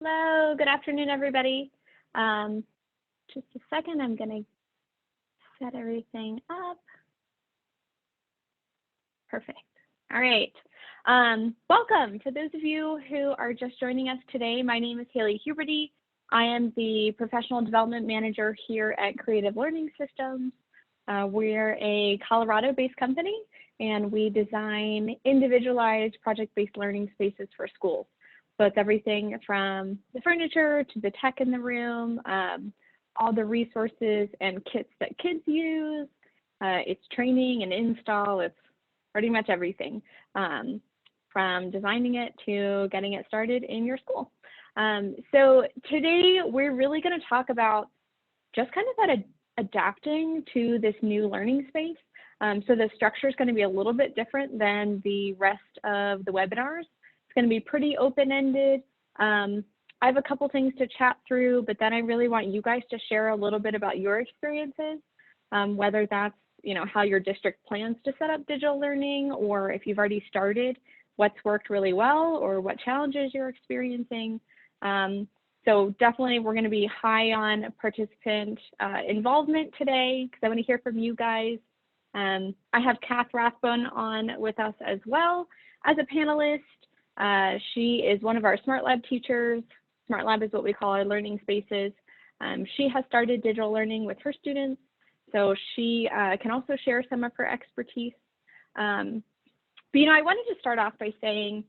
Hello, good afternoon, everybody. Just a second, I'm going to set everything up. Perfect. All right. Welcome to those of you who are just joining us today. My name is Haley Huberty. I am the Professional Development Manager here at Creative Learning Systems. We're a Colorado-based company, and we design individualized project-based learning spaces for schools. So it's everything from the furniture to the tech in the room, all the resources and kits that kids use. It's training and install. It's pretty much everything from designing it to getting it started in your school. So today we're really going to talk about just kind of that adapting to this new learning space. So the structure is going to be a little bit different than the rest of the webinars. It's going to be pretty open-ended. I have a couple things to chat through, but then I really want you guys to share a little bit about your experiences, whether that's how your district plans to set up digital learning, or if you've already started, what's worked really well, or what challenges you're experiencing. So definitely we're going to be high on participant involvement today, because I want to hear from you guys. I have Kath Rathbone on with us as well as a panelist. She is one of our Smart Lab teachers. Smart Lab is what we call our learning spaces. She has started digital learning with her students, so she can also share some of her expertise. But I wanted to start off by saying,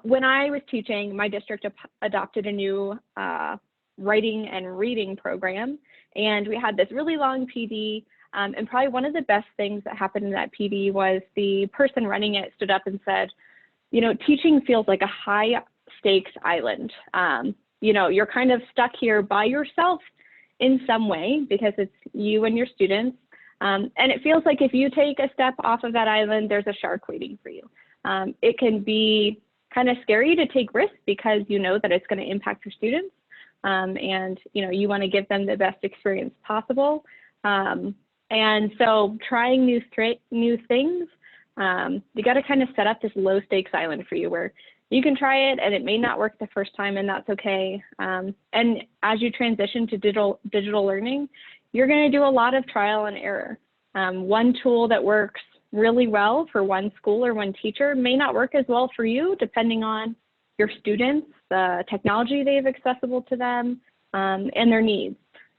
when I was teaching, my district adopted a new writing and reading program, and we had this really long PD. And probably one of the best things that happened in that PD was the person running it stood up and said, teaching feels like a high stakes island. You're kind of stuck here by yourself in some way because it's you and your students. And it feels like if you take a step off of that island, there's a shark waiting for you. It can be kind of scary to take risks because you know that it's going to impact your students. And you want to give them the best experience possible. And so trying new things, you got to kind of set up this low stakes island for you where you can try it and it may not work the first time, and that's okay. And as you transition to digital learning, you're going to do a lot of trial and error. One tool that works really well for one school or one teacher may not work as well for you, depending on your students, the technology they have accessible to them, and their needs.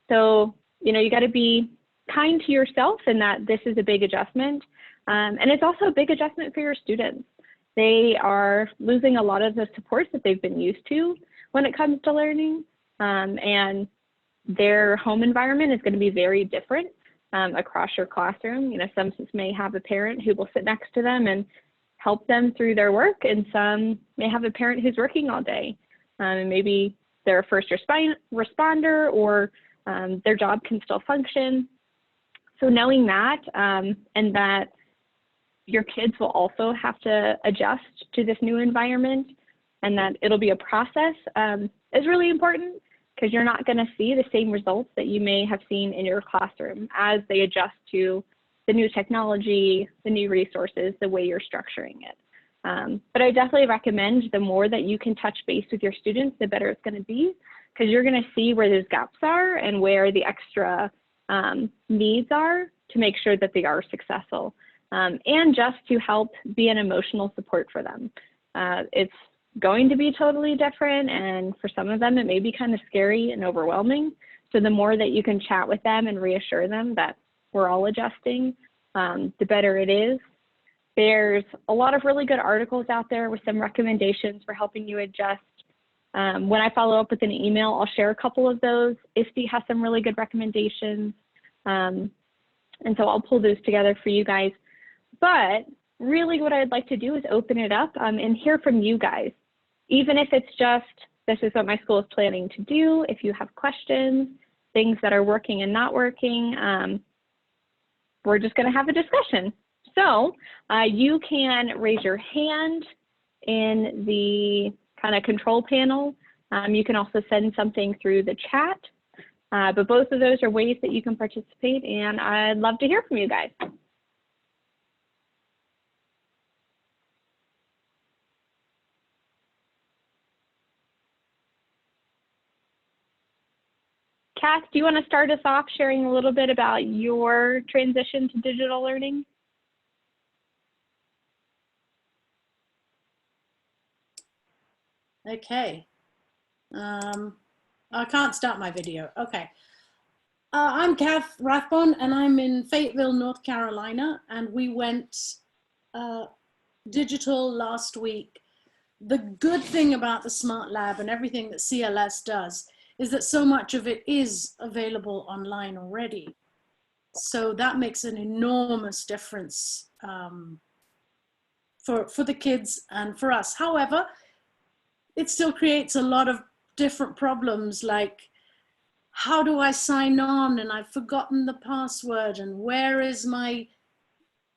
So, you got to be kind to yourself in that this is a big adjustment. And it's also a big adjustment for your students. They are losing a lot of the supports that they've been used to when it comes to learning. And their home environment is going to be very different across your classroom. Some may have a parent who will sit next to them and help them through their work, and some may have a parent who's working all day. And maybe they're a first responder, or their job can still function. So knowing that, and that your kids will also have to adjust to this new environment, and that it'll be a process, is really important, because you're not going to see the same results that you may have seen in your classroom as they adjust to the new technology, the new resources, the way you're structuring it. But I definitely recommend the more that you can touch base with your students, the better it's going to be, because you're going to see where those gaps are and where the extra needs are to make sure that they are successful, and just to help be an emotional support for them. It's going to be totally different, and for some of them it may be kind of scary and overwhelming. So the more that you can chat with them and reassure them that we're all adjusting, the better it is. There's a lot of really good articles out there with some recommendations for helping you adjust. When I follow up with an email, I'll share a couple of those. ISTE has some really good recommendations. And so I'll pull those together for you guys. But really what I'd like to do is open it up and hear from you guys. Even if it's just, this is what my school is planning to do. If you have questions, things that are working and not working, we're just going to have a discussion. So you can raise your hand in the kind of control panel. You can also send something through the chat, but both of those are ways that you can participate, and I'd love to hear from you guys. Kath, do you want to start us off sharing a little bit about your transition to digital learning? Okay. I can't start my video. Okay. I'm Kath Rathbone, and I'm in Fayetteville, North Carolina, and we went digital last week. The good thing about the Smart Lab and everything that CLS does is that so much of it is available online already. So that makes an enormous difference for the kids and for us. However, it still creates a lot of different problems, like how do I sign on and I've forgotten the password, and where is my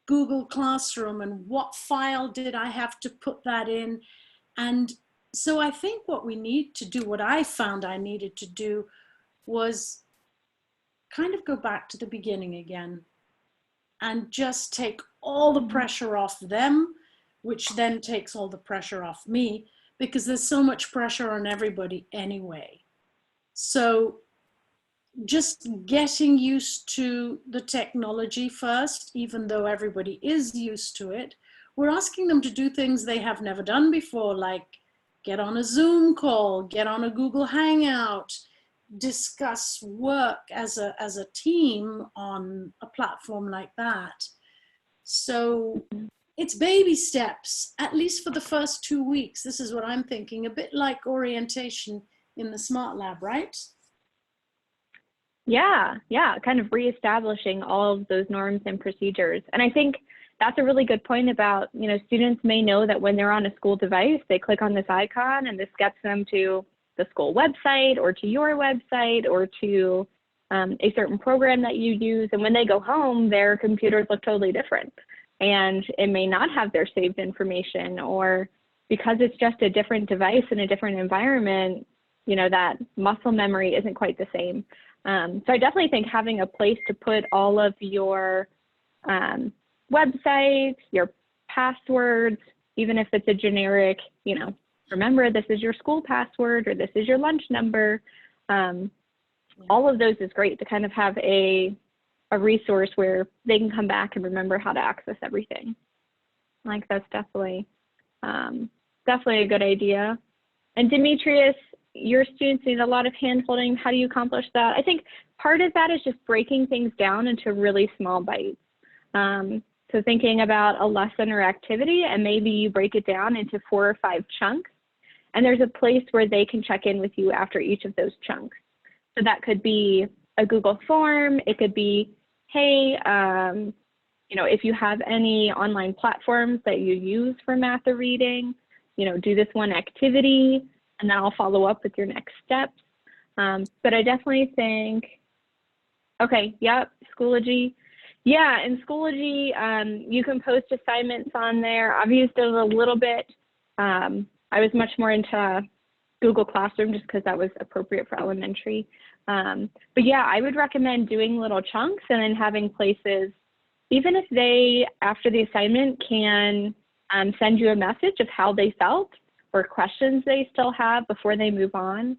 Google Classroom and what file did I have to put that in? And so I think what we need to do, what I found I needed to do, was kind of go back to the beginning again and just take all the pressure off them, which then takes all the pressure off me, because there's so much pressure on everybody anyway. So just getting used to the technology first, even though everybody is used to it. We're asking them to do things they have never done before, like get on a Zoom call, get on a Google Hangout, discuss work as a team on a platform like that. So it's baby steps, at least for the first 2 weeks. This is what I'm thinking, a bit like orientation in the Smart Lab, right? Yeah, kind of reestablishing all of those norms and procedures. And I think that's a really good point about, students may know that when they're on a school device, they click on this icon and this gets them to the school website or to your website or to a certain program that you use. And when they go home, their computers look totally different. And it may not have their saved information, or because it's just a different device in a different environment, that muscle memory isn't quite the same. So I definitely think having a place to put all of your websites, your passwords, even if it's a generic, remember this is your school password or this is your lunch number, all of those is great to kind of have a resource where they can come back and remember how to access everything. Like that's definitely a good idea. And Demetrius, your students need a lot of hand-holding. How do you accomplish that? I think part of that is just breaking things down into really small bites. So thinking about a lesson or activity, and maybe you break it down into 4 or 5 chunks, and there's a place where they can check in with you after each of those chunks. So that could be a Google form. It could be, hey, if you have any online platforms that you use for math or reading, do this one activity, and then I'll follow up with your next steps. But I definitely think, okay, yep, Schoology. Yeah, in Schoology, you can post assignments on there. I've used it a little bit. I was much more into Google Classroom just because that was appropriate for elementary. But yeah, I would recommend doing little chunks and then having places, even if they, after the assignment, can send you a message of how they felt or questions they still have before they move on.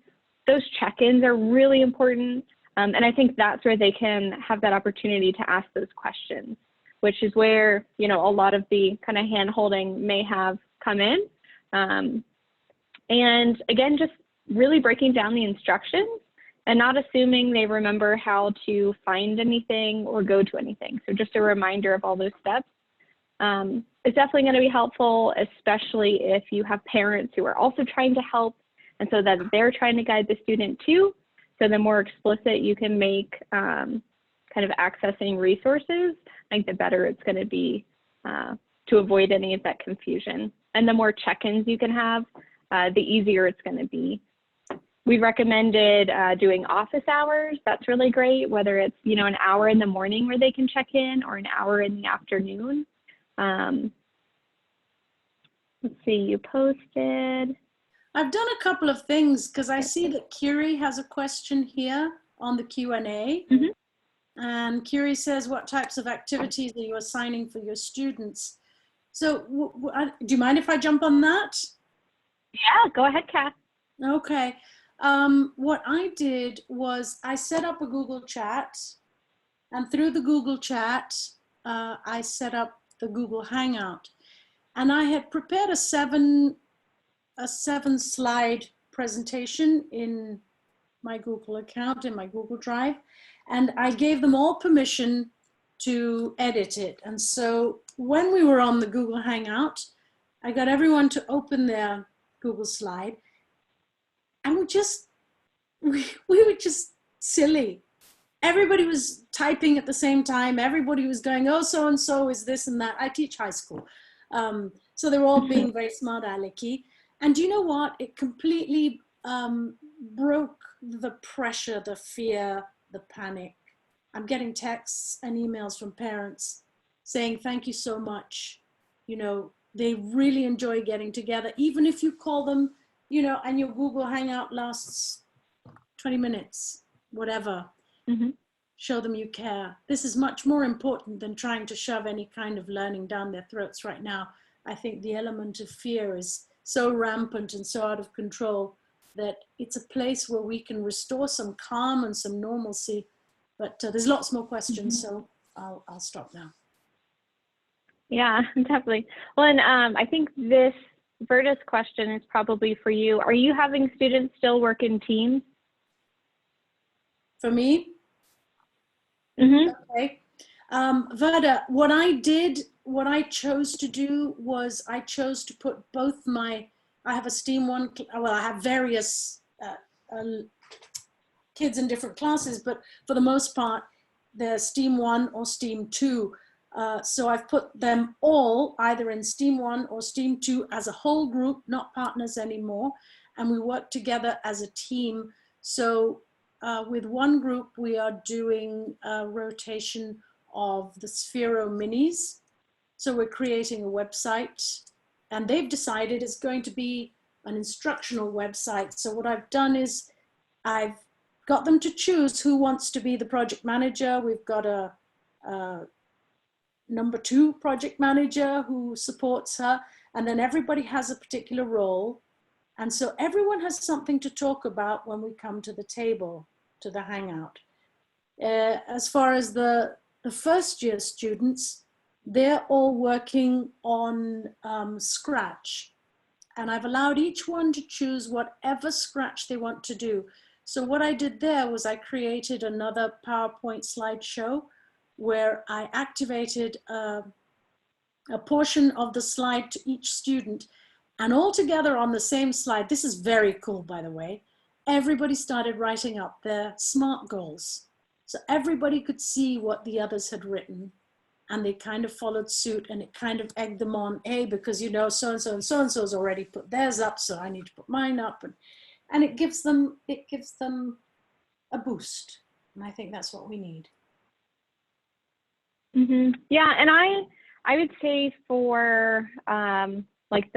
Those check-ins are really important. And I think that's where they can have that opportunity to ask those questions, which is where, a lot of the kind of hand-holding may have come in. And again, just really breaking down the instructions and not assuming they remember how to find anything or go to anything. So just a reminder of all those steps. It's definitely going to be helpful, especially if you have parents who are also trying to help, and so that they're trying to guide the student too. So the more explicit you can make kind of accessing resources, I think the better it's going to be to avoid any of that confusion. And the more check-ins you can have, the easier it's going to be. We recommended doing office hours. That's really great, whether it's, an hour in the morning where they can check in or an hour in the afternoon. Let's see, you posted. I've done a couple of things because I see that Kiri has a question here on the Q&A. Mm-hmm. And Kiri says, what types of activities are you assigning for your students? So do you mind if I jump on that? Yeah, go ahead, Kath. Okay. What I did was I set up a Google chat, and through the Google chat, I set up the Google Hangout. And I had prepared a seven slide presentation in my Google account, in my Google Drive, and I gave them all permission to edit it. And so when we were on the Google Hangout, I got everyone to open their Google slide, and we were just silly. Everybody was typing at the same time. Everybody was going, oh, so-and-so is this and that. I teach high school. So they were all being very smart alecky. And you know what? It completely broke the pressure, the fear, the panic. I'm getting texts and emails from parents saying, thank you so much. You know, they really enjoy getting together, even if you call them, you know, and your Google Hangout lasts 20 minutes, whatever. Mm-hmm. Show them you care. This is much more important than trying to shove any kind of learning down their throats right now. I think the element of fear is so rampant and so out of control that it's a place where we can restore some calm and some normalcy. But there's lots more questions, so I'll stop now. Yeah, definitely. Well, and I think this Verda's question is probably for you. Are you having students still work in teams? For me? Mm-hmm. Okay. Verda, what I chose to do was I chose to put both I have a STEAM 1, well, I have various kids in different classes, but for the most part, they're STEAM 1 or STEAM 2. So I've put them all either in STEAM 1 or STEAM 2 as a whole group, not partners anymore. And we work together as a team. So with one group, we are doing a rotation of the Sphero minis. So we're creating a website, and they've decided it's going to be an instructional website. So what I've done is I've got them to choose who wants to be the project manager. We've got a number 2 project manager who supports her, and then everybody has a particular role. And so everyone has something to talk about when we come to the table, to the Hangout. As far as the first year students, they're all working on Scratch. And I've allowed each one to choose whatever Scratch they want to do. So what I did there was I created another PowerPoint slideshow where I activated a portion of the slide to each student, and all together on the same slide, this is very cool, by the way, everybody started writing up their SMART goals. So everybody could see what the others had written, and they kind of followed suit, and it kind of egged them on, hey, because you know, so-and-so and so-and-so's already put theirs up, so I need to put mine up. And it gives them a boost. And I think that's what we need. Mm-hmm. Yeah, and I would say for like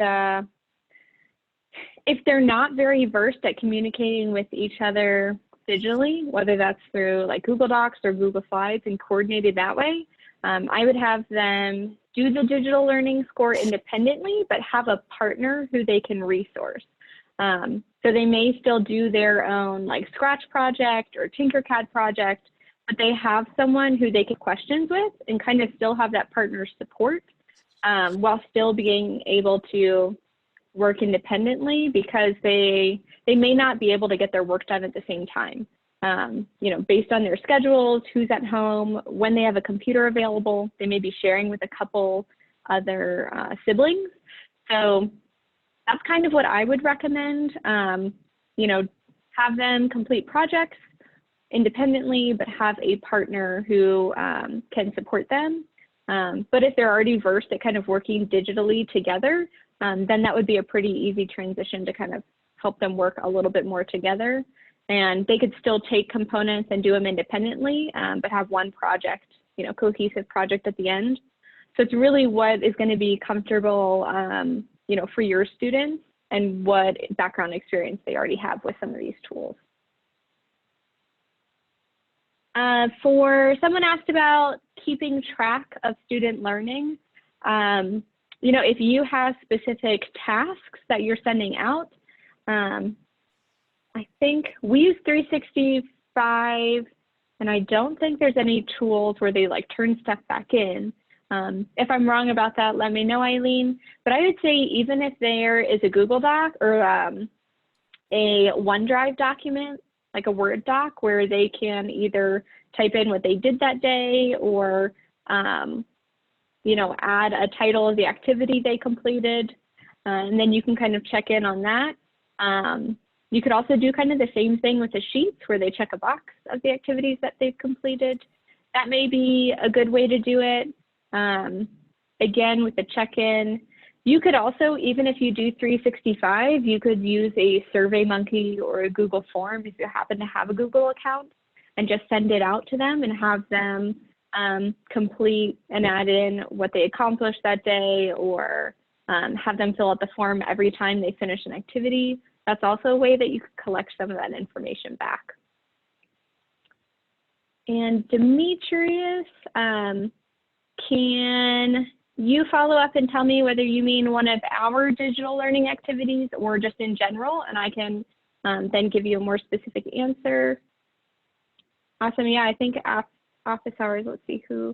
if they're not very versed at communicating with each other digitally, whether that's through like Google Docs or Google Slides and coordinated that way, I would have them do the digital learning score independently, but have a partner who they can resource. So they may still do their own like Scratch project or Tinkercad project, but they have someone who they get questions with and kind of still have that partner support while still being able to work independently, because they may not be able to get their work done at the same time. You know, based on their schedules, who's at home, when they have a computer available, they may be sharing with a couple other siblings. So that's kind of what I would recommend. You know, have them complete projects independently, but have a partner who can support them. But if they're already versed at kind of working digitally together, then that would be a pretty easy transition to kind of help them work a little bit more together. And they could still take components and do them independently, but have one project, you know, cohesive project at the end. So it's really what is going to be comfortable, you know, for your students and what background experience they already have with some of these tools. For someone asked about keeping track of student learning, you know, if you have specific tasks that you're sending out, I think we use 365, and I don't think there's any tools where they like turn stuff back in. If I'm wrong about that, let me know, Eileen. But I would say even if there is a Google Doc or a OneDrive document, like a Word doc, where they can either type in what they did that day or, you know, add a title of the activity they completed, and then you can kind of check in on that. You could also do kind of the same thing with the sheets where they check a box of the activities that they've completed. That may be a good way to do it. Again, with the check-in, you could also, even if you do 365, you could use a SurveyMonkey or a Google form if you happen to have a Google account, and just send it out to them and have them complete and add in what they accomplished that day, or have them fill out the form every time they finish an activity. That's also a way that you could collect some of that information back. And Demetrius, can you follow up and tell me whether you mean one of our digital learning activities or just in general, and I can then give you a more specific answer. Awesome, yeah, I think office hours, let's see who.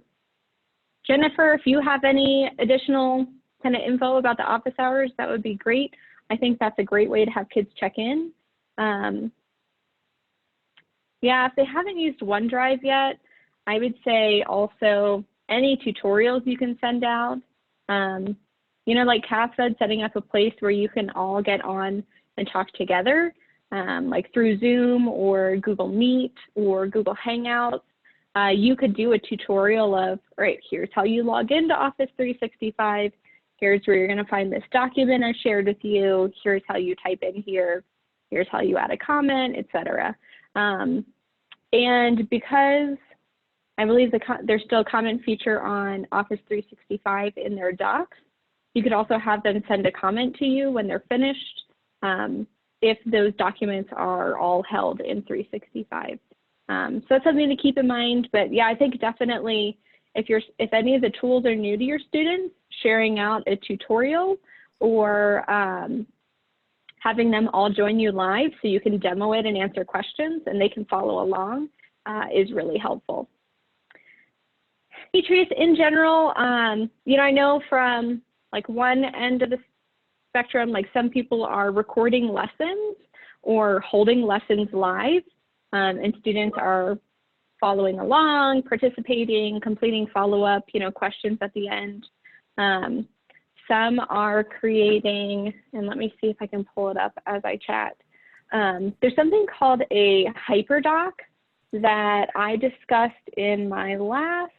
Jennifer, if you have any additional kind of info about the office hours, that would be great. I think that's a great way to have kids check in. Yeah, if they haven't used OneDrive yet, I would say also any tutorials you can send out. You know, like Kath said, setting up a place where you can all get on and talk together, like through Zoom or Google Meet or Google Hangouts. You could do a tutorial of, all right, here's how you log into Office 365. Here's where you're going to find this document I shared with you. Here's how you type in here. Here's how you add a comment, etc. And because I believe there's still a comment feature on Office 365 in their docs, you could also have them send a comment to you when they're finished if those documents are all held in 365. So that's something to keep in mind. But yeah, I think definitely if any of the tools are new to your students, sharing out a tutorial or having them all join you live so you can demo it and answer questions and they can follow along is really helpful. Demetrius, in general, you know, I know from like one end of the spectrum, like some people are recording lessons or holding lessons live, and students are following along, participating, completing follow-up, you know, questions at the end. Some are creating, and let me see if I can pull it up as I chat. There's something called a hyperdoc that I discussed in my last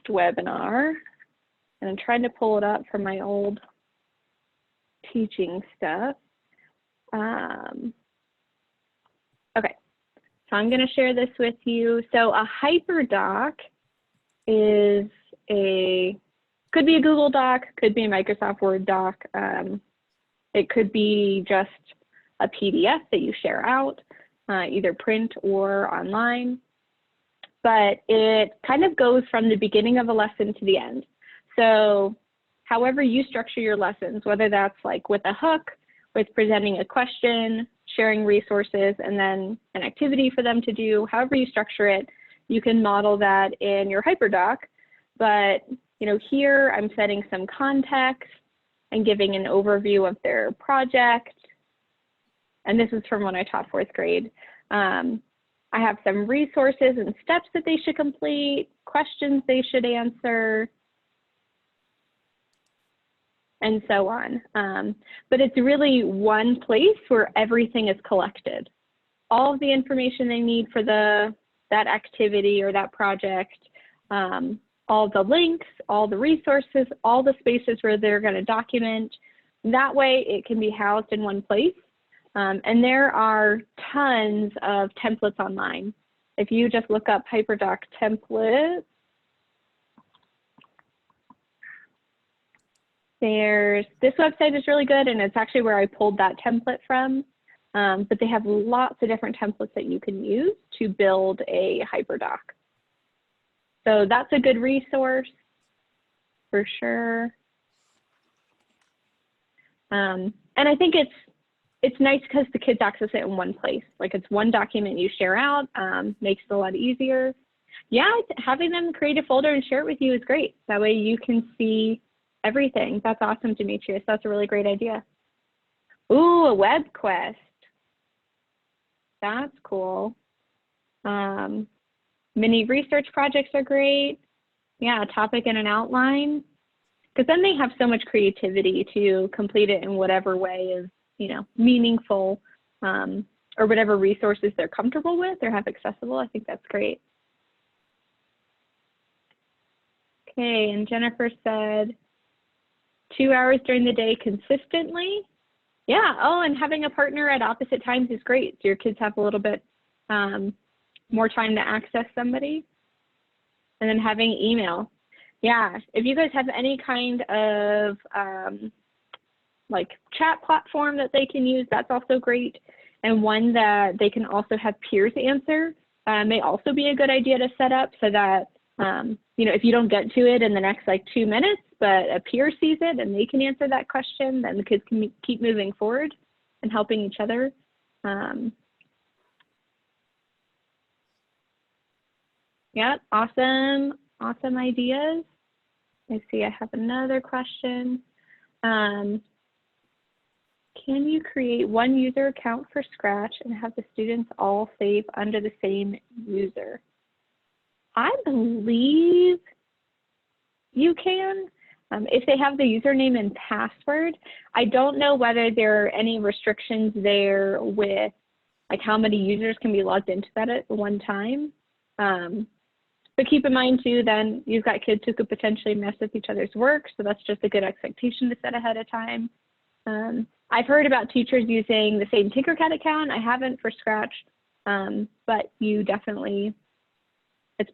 webinar, and I'm trying to pull it up from my old teaching stuff. Okay, so I'm going to share this with you. So a hyperdoc is could be a Google Doc, could be a Microsoft Word doc. It could be just a PDF that you share out, either print or online. But it kind of goes from the beginning of a lesson to the end. So however you structure your lessons, whether that's like with a hook, with presenting a question, sharing resources, and then an activity for them to do, however you structure it, you can model that in your hyperdoc. But you know, here I'm setting some context and giving an overview of their project. And this is from when I taught 4th grade. I have some resources and steps that they should complete, questions they should answer, and so on. But it's really one place where everything is collected. All of the information they need for that activity or that project, all the links, all the resources, all the spaces where they're going to document. That way it can be housed in one place. And there are tons of templates online. If you just look up hyperdoc templates, this website is really good, and it's actually where I pulled that template from. But they have lots of different templates that you can use to build a hyperdoc. So that's a good resource for sure. And I think it's nice because the kids access it in one place. Like it's one document you share out, makes it a lot easier. Yeah, having them create a folder and share it with you is great. That way you can see everything. That's awesome, Demetrius. That's a really great idea. Ooh, a web quest. That's cool. Mini research projects are great. Yeah, a topic and an outline. Because then they have so much creativity to complete it in whatever way is, you know, meaningful, or whatever resources they're comfortable with or have accessible. I think that's great. Okay, and Jennifer said 2 hours during the day consistently. Yeah, oh, and having a partner at opposite times is great. So your kids have a little bit more time to access somebody. And then having email. Yeah, if you guys have any kind of like chat platform that they can use, that's also great. And one that they can also have peers answer may also be a good idea to set up so that, you know, if you don't get to it in the next like 2 minutes, but a peer sees it and they can answer that question, then the kids can keep moving forward and helping each other. Yeah, awesome ideas. Let's see, I have another question. Can you create one user account for Scratch and have the students all save under the same user? I believe you can, if they have the username and password. I don't know whether there are any restrictions there with like how many users can be logged into that at one time. But keep in mind too, then you've got kids who could potentially mess with each other's work. So that's just a good expectation to set ahead of time. I've heard about teachers using the same Tinkercad account. I haven't for Scratch, but you definitely, it's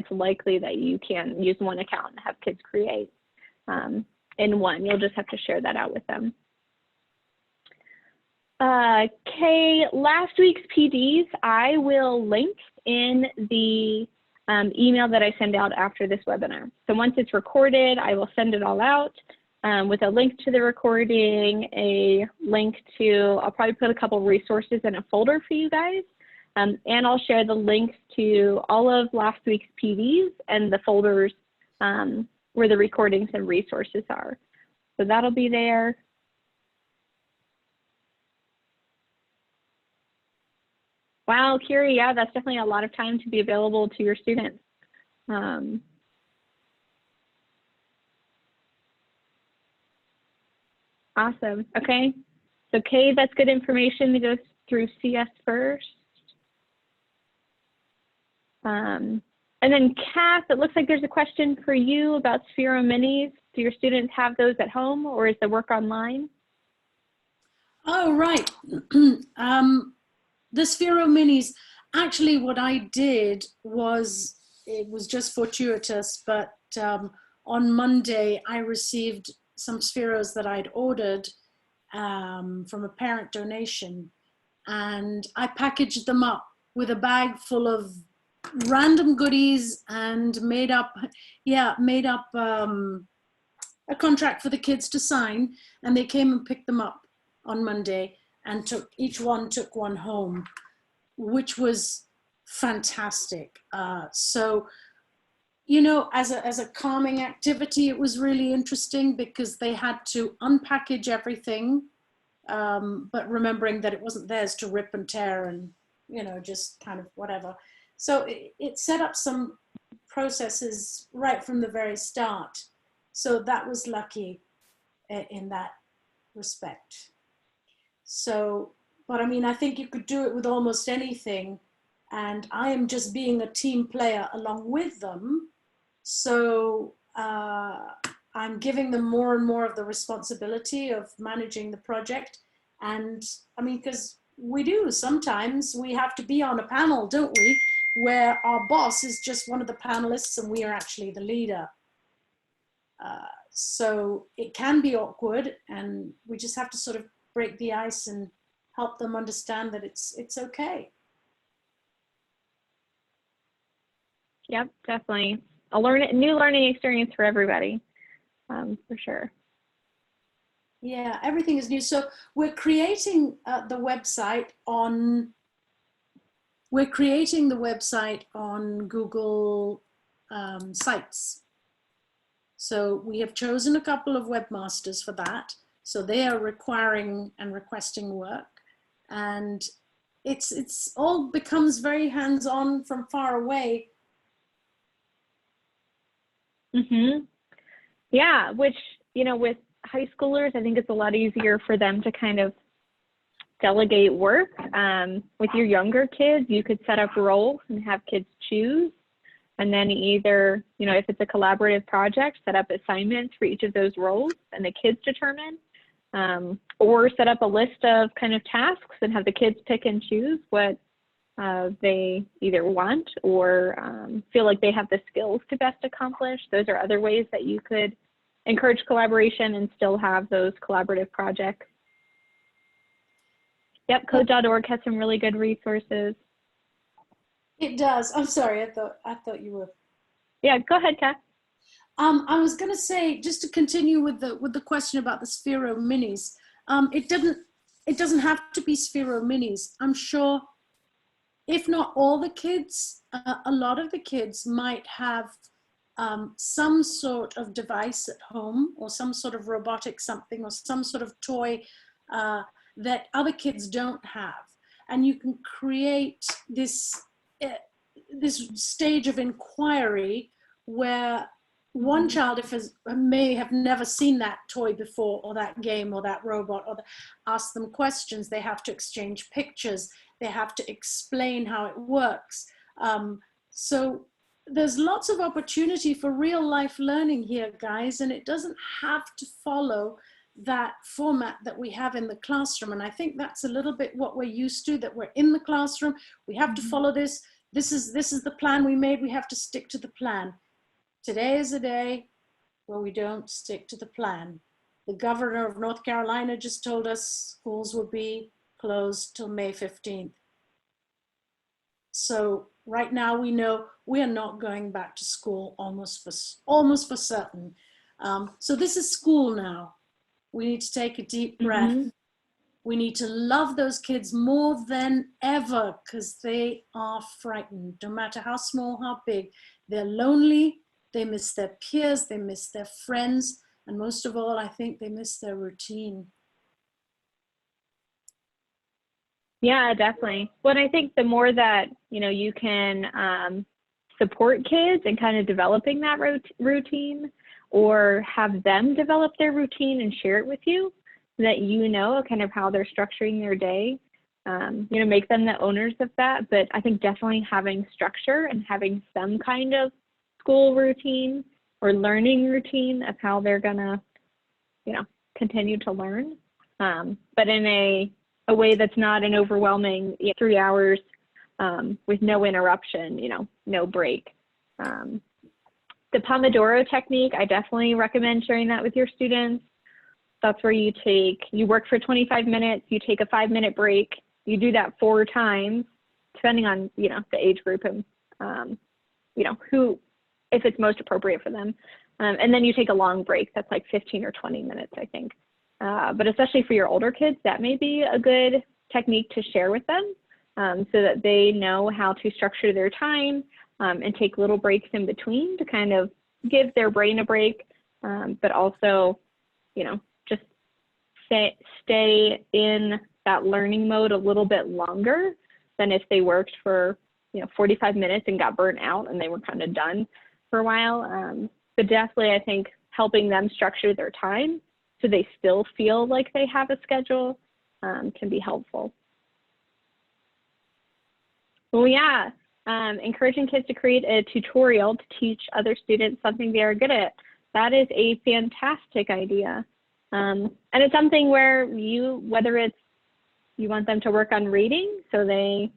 likely that you can use one account and have kids create in one. You'll just have to share that out with them. Kay, last week's PDs, I will link in the email that I send out after this webinar. So once it's recorded, I will send it all out with a link to the recording, a link to, I'll probably put a couple resources in a folder for you guys. And I'll share the links to all of last week's PDs and the folders where the recordings and resources are. So that'll be there. Wow, Kiri, yeah, that's definitely a lot of time to be available to your students. Awesome, okay. So Kay, that's good information to go through CS first. And then Kath, it looks like there's a question for you about Sphero Minis. Do your students have those at home or is the work online? Oh, right. The Sphero Minis, actually what I did was, it was just fortuitous, but on Monday I received some Spheros that I'd ordered from a parent donation, and I packaged them up with a bag full of random goodies and made up a contract for the kids to sign, and they came and picked them up on Monday and each one took one home, which was fantastic. So, you know, as a calming activity, it was really interesting because they had to unpackage everything, but remembering that it wasn't theirs to rip and tear and, you know, just kind of whatever. So it set up some processes right from the very start. So that was lucky in that respect. So, but I mean, I think you could do it with almost anything. And I am just being a team player along with them. So I'm giving them more and more of the responsibility of managing the project. And I mean, because sometimes we have to be on a panel, don't we? Where our boss is just one of the panelists and we are actually the leader. So it can be awkward and we just have to sort of break the ice and help them understand that it's okay. Yep, definitely. A new learning experience for everybody, for sure. Yeah, everything is new. So we're creating the website on Google Sites. So we have chosen a couple of webmasters for that. So they are requiring and requesting work, and it's all becomes very hands-on from far away. Yeah, which, with high schoolers, I think it's a lot easier for them to kind of delegate work. With your younger kids, you could set up roles and have kids choose. And then either, if it's a collaborative project, set up assignments for each of those roles and the kids determine, or set up a list of kind of tasks and have the kids pick and choose what they either want or feel like they have the skills to best accomplish. Those are other ways that you could encourage collaboration and still have those collaborative projects. Yep, code.org has some really good resources. It does. I'm sorry, I thought you were. Yeah, go ahead, Kat. I was going to say, just to continue with the question about the Sphero minis. It doesn't have to be Sphero minis. I'm sure, if not all the kids, a lot of the kids might have some sort of device at home, or some sort of robotic something, or some sort of toy that other kids don't have, and you can create this stage of inquiry where one child may have never seen that toy before, or that game, or that robot, or ask them questions. They have to exchange pictures. They have to explain how it works. So there's lots of opportunity for real life learning here, guys, and it doesn't have to follow that format that we have in the classroom. And I think that's a little bit what we're used to, that we're in the classroom, we have to follow this. This is the plan we made, we have to stick to the plan. Today is a day where we don't stick to the plan. The governor of North Carolina just told us schools will be closed till May 15th. So right now we know we are not going back to school almost for certain. So this is school now. We need to take a deep breath. We need to love those kids more than ever, because they are frightened, no matter how small, how big. They're lonely, they miss their peers, they miss their friends, and most of all, I think they miss their routine. Yeah, definitely. Well, I think the more that, you can support kids in kind of developing that routine, or have them develop their routine and share it with you, so that kind of how they're structuring their day, make them the owners of that. But I think definitely having structure and having some kind of school routine or learning routine of how they're gonna, continue to learn, but in a way that's not an overwhelming 3 hours with no interruption, no break. The Pomodoro technique, I definitely recommend sharing that with your students. That's where you work for 25 minutes, you take a 5-minute break, you do that 4 times, depending on, the age group and, if it's most appropriate for them. And then you take a long break, that's like 15 or 20 minutes, I think. But especially for your older kids, that may be a good technique to share with them, so that they know how to structure their time and take little breaks in between to kind of give their brain a break, but also, just stay in that learning mode a little bit longer than if they worked for 45 minutes and got burnt out and they were kind of done for a while. But definitely, I think helping them structure their time so they still feel like they have a schedule can be helpful. Well, yeah, encouraging kids to create a tutorial to teach other students something they are good at. That is a fantastic idea. And it's something where whether it's you want them to work on reading, so they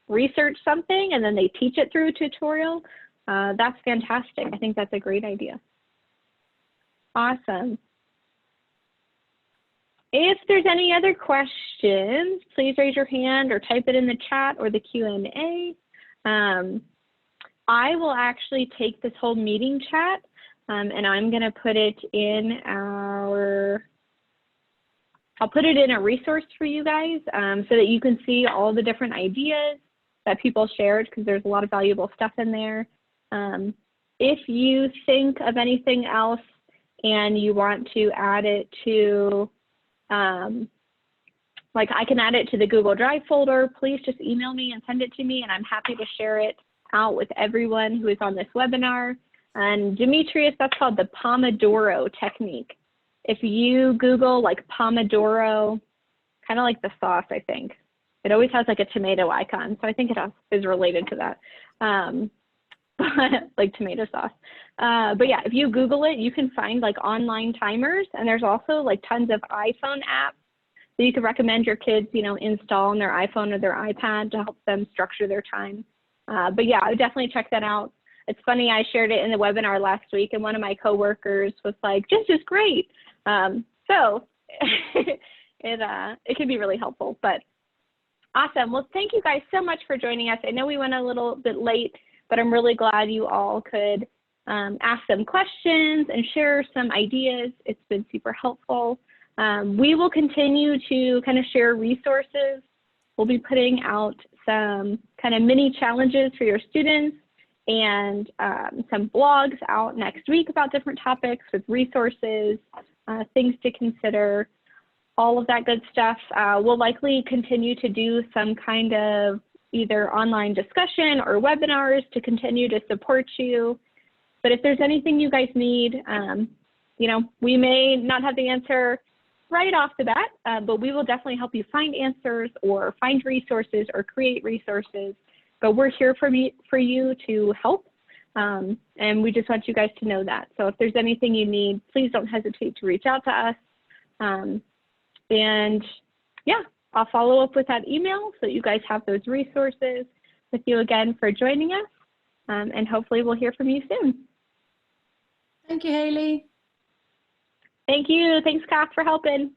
research something and then they teach it through a tutorial, that's fantastic. I think that's a great idea. Awesome. If there's any other questions, please raise your hand or type it in the chat or the Q&A. I will actually take this whole meeting chat and I'm going to put it in our I'll put it in a resource for you guys so that you can see all the different ideas that people shared, because there's a lot of valuable stuff in there. If you think of anything else and you want to add it to, like I can add it to the Google Drive folder, please just email me and send it to me, and I'm happy to share it out with everyone who is on this webinar. And Demetrius, that's called the Pomodoro technique. If you Google like Pomodoro, kind of like the sauce, I think. It always has like a tomato icon, so I think it is related to that, like tomato sauce. But yeah, if you Google it, you can find like online timers, and there's also like tons of iPhone apps that you can recommend your kids, you know, install on their iPhone or their iPad to help them structure their time. But yeah, I would definitely check that out. It's funny, I shared it in the webinar last week, and one of my coworkers was like, "This is great." So it can be really helpful. But awesome. Well, thank you guys so much for joining us. I know we went a little bit late, but I'm really glad you all could ask some questions and share some ideas. It's been super helpful. We will continue to kind of share resources. We'll be putting out some kind of mini challenges for your students and some blogs out next week about different topics with resources, things to consider, all of that good stuff. We'll likely continue to do some kind of either online discussion or webinars to continue to support you. But if there's anything you guys need, you know, we may not have the answer right off the bat, but we will definitely help you find answers or find resources or create resources. But we're here for you to help, and we just want you guys to know that. So if there's anything you need, please don't hesitate to reach out to us. And yeah, I'll follow up with that email so that you guys have those resources. With you again for joining us, and hopefully we'll hear from you soon. Thank you, Haley. Thank you. Thanks, Kath, for helping.